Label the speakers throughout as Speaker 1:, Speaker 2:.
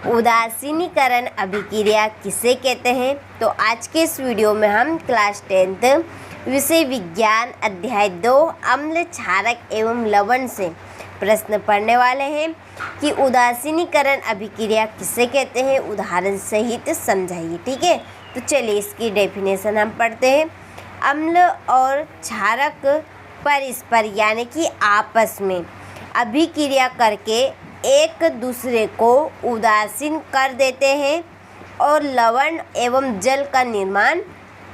Speaker 1: उदासीनीकरण अभिक्रिया किसे कहते हैं? तो आज के इस वीडियो में हम क्लास 10th विषय विज्ञान अध्याय 2 अम्ल, क्षारक एवं लवण से प्रश्न पढ़ने वाले हैं कि उदासीनीकरण अभिक्रिया किसे कहते हैं, उदाहरण सहित समझाइए। ठीक है, तो चलिए इसकी डेफिनेशन हम पढ़ते हैं। अम्ल और क्षारक परस्पर यानी कि आपस में अभिक्रिया करके एक दूसरे को उदासीन कर देते हैं और लवण एवं जल का निर्माण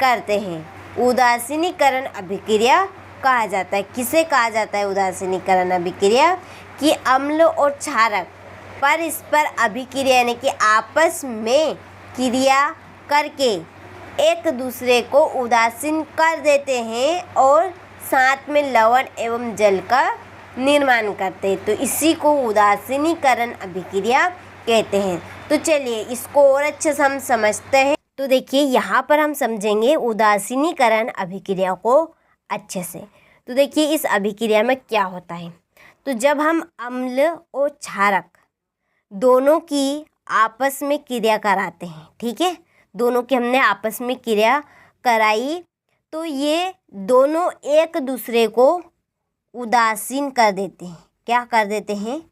Speaker 1: करते हैं। उदासीनीकरण अभिक्रिया कहा जाता है। किसे कहा जाता है उदासीनीकरण अभिक्रिया? कि अम्ल और क्षारक परस्पर अभिक्रिया यानी कि आपस में क्रिया करके एक दूसरे को उदासीन कर देते हैं और साथ में लवण एवं जल का निर्माण करते हैं, तो इसी को उदासीनीकरण अभिक्रिया कहते हैं। तो चलिए इसको और अच्छे से हम समझते हैं। तो देखिए यहाँ पर हम समझेंगे उदासीनीकरण अभिक्रिया को अच्छे से। तो देखिए इस अभिक्रिया में क्या होता है, तो जब हम अम्ल और क्षारक दोनों की आपस में क्रिया कराते हैं, ठीक है, दोनों की हमने आपस में क्रिया कराई, तो ये दोनों एक दूसरे को उदासीन कर देते हैं। क्या कर देते हैं?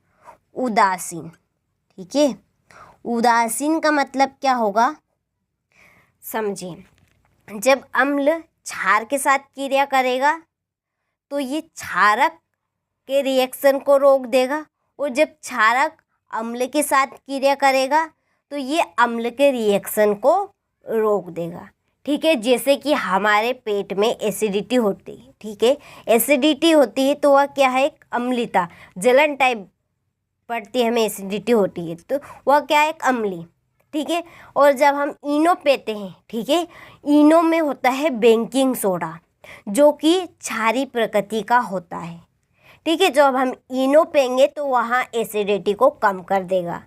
Speaker 1: उदासीन। ठीक है, उदासीन का मतलब क्या होगा समझिए। जब अम्ल क्षार के साथ क्रिया करेगा तो ये क्षारक के रिएक्शन को रोक देगा, और जब क्षारक अम्ल के साथ क्रिया करेगा तो ये अम्ल के रिएक्शन को रोक देगा। ठीक है, जैसे कि हमारे पेट में एसिडिटी होती है। ठीक है, एसिडिटी होती है तो वह क्या है? एक अम्लता, जलन टाइप पड़ती है, हमें एसिडिटी होती है तो वह क्या है? एक अम्ली। ठीक है, और जब हम इनो पीते हैं, ठीक है, इनो में होता है बेकिंग सोडा जो कि क्षारीय प्रकृति का होता है। ठीक है, जब हम इनो पेंगे तो वहाँ एसिडिटी को कम कर देगा।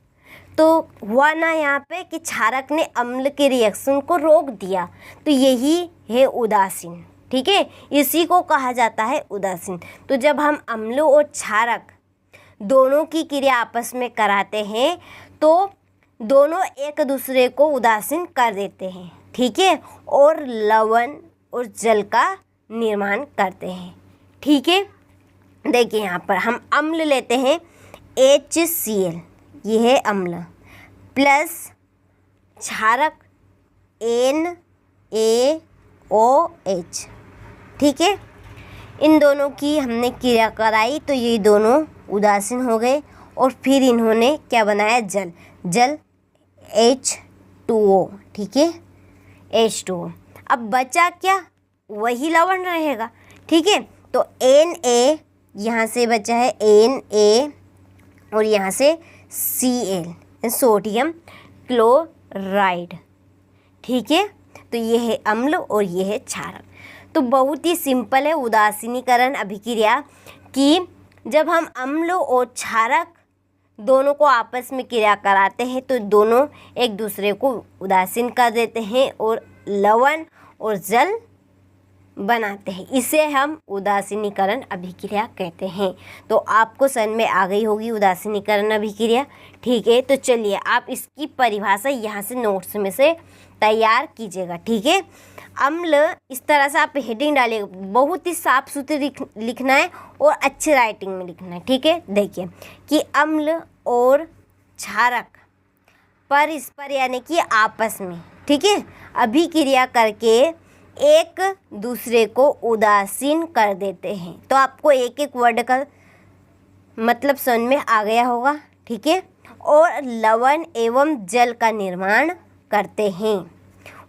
Speaker 1: तो हुआ ना यहाँ पे कि क्षारक ने अम्ल के रिएक्शन को रोक दिया, तो यही है उदासीन। ठीक है, इसी को कहा जाता है उदासीन। तो जब हम अम्ल और क्षारक दोनों की क्रिया आपस में कराते हैं तो दोनों एक दूसरे को उदासीन कर देते हैं। ठीक है, और लवण और जल का निर्माण करते हैं। ठीक है, देखिए यहाँ पर हम अम्ल लेते हैं HCl, ये है अम्ल, प्लस क्षारक NaOH। ठीक है, इन दोनों की हमने क्रिया कराई तो ये दोनों उदासीन हो गए, और फिर इन्होंने क्या बनाया? जल H2O। ठीक है, H2O। अब बचा क्या? वही लवण रहेगा। ठीक है, तो Na यहाँ से बचा है Na, और यहाँ से Cl, सोडियम क्लोराइड। ठीक है, तो ये है अम्ल और ये है क्षारक। तो बहुत ही सिंपल है उदासीनीकरण अभिक्रिया कि जब हम अम्ल और क्षारक दोनों को आपस में क्रिया कराते हैं तो दोनों एक दूसरे को उदासीन कर देते हैं और लवण और जल बनाते हैं। इसे हम उदासीनीकरण अभिक्रिया कहते हैं। तो आपको समझ में आ गई होगी उदासीनीकरण अभिक्रिया। ठीक है, तो चलिए आप इसकी परिभाषा यहाँ से नोट्स में से तैयार कीजिएगा। ठीक है, अम्ल इस तरह से आप हेडिंग डालिएगा, बहुत ही साफ सुथरी लिखना है और अच्छी राइटिंग में लिखना है। ठीक है, देखिए कि अम्ल और क्षारक परस्पर यानी कि आपस में, ठीक है, अभिक्रिया करके एक दूसरे को उदासीन कर देते हैं। तो आपको एक एक वर्ड का मतलब समझ में आ गया होगा। ठीक है, और लवण एवं जल का निर्माण करते हैं।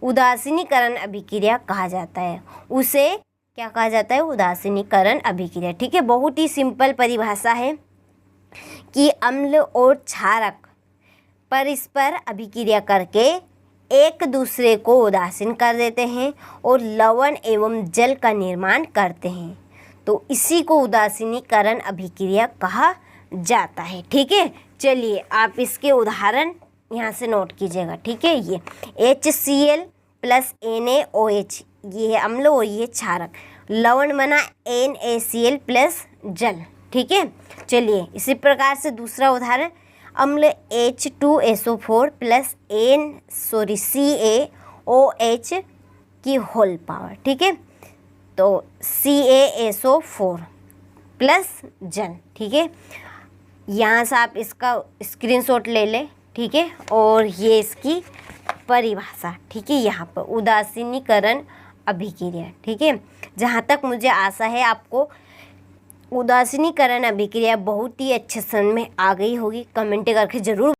Speaker 1: उदासीनीकरण अभिक्रिया कहा जाता है, उसे क्या कहा जाता है? उदासीनीकरण अभिक्रिया। ठीक है, बहुत ही सिंपल परिभाषा है कि अम्ल और क्षारक परस्पर अभिक्रिया करके एक दूसरे को उदासीन कर देते हैं और लवण एवं जल का निर्माण करते हैं, तो इसी को उदासीनीकरण अभिक्रिया कहा जाता है। ठीक है, चलिए आप इसके उदाहरण यहाँ से नोट कीजिएगा। ठीक है, ये HCl प्लस NaOH, ये है अम्ल और ये क्षारक। लवण बना NaCl प्लस जल। ठीक है, चलिए इसी प्रकार से दूसरा उदाहरण, अम्ल H2SO4 प्लस CaOH की होल पावर, ठीक है। तो CaSO4 प्लस जल, ठीक है। यहाँ से आप इसका स्क्रीनशॉट ले लें, ठीक है। और ये इसकी परिभाषा, ठीक है, यहाँ पर उदासीनीकरण अभिक्रिया, ठीक है। जहाँ तक मुझे आशा है आपको उदासीनीकरण अभिक्रिया बहुत ही अच्छे समझ में आ गई होगी। कमेंट करके ज़रूर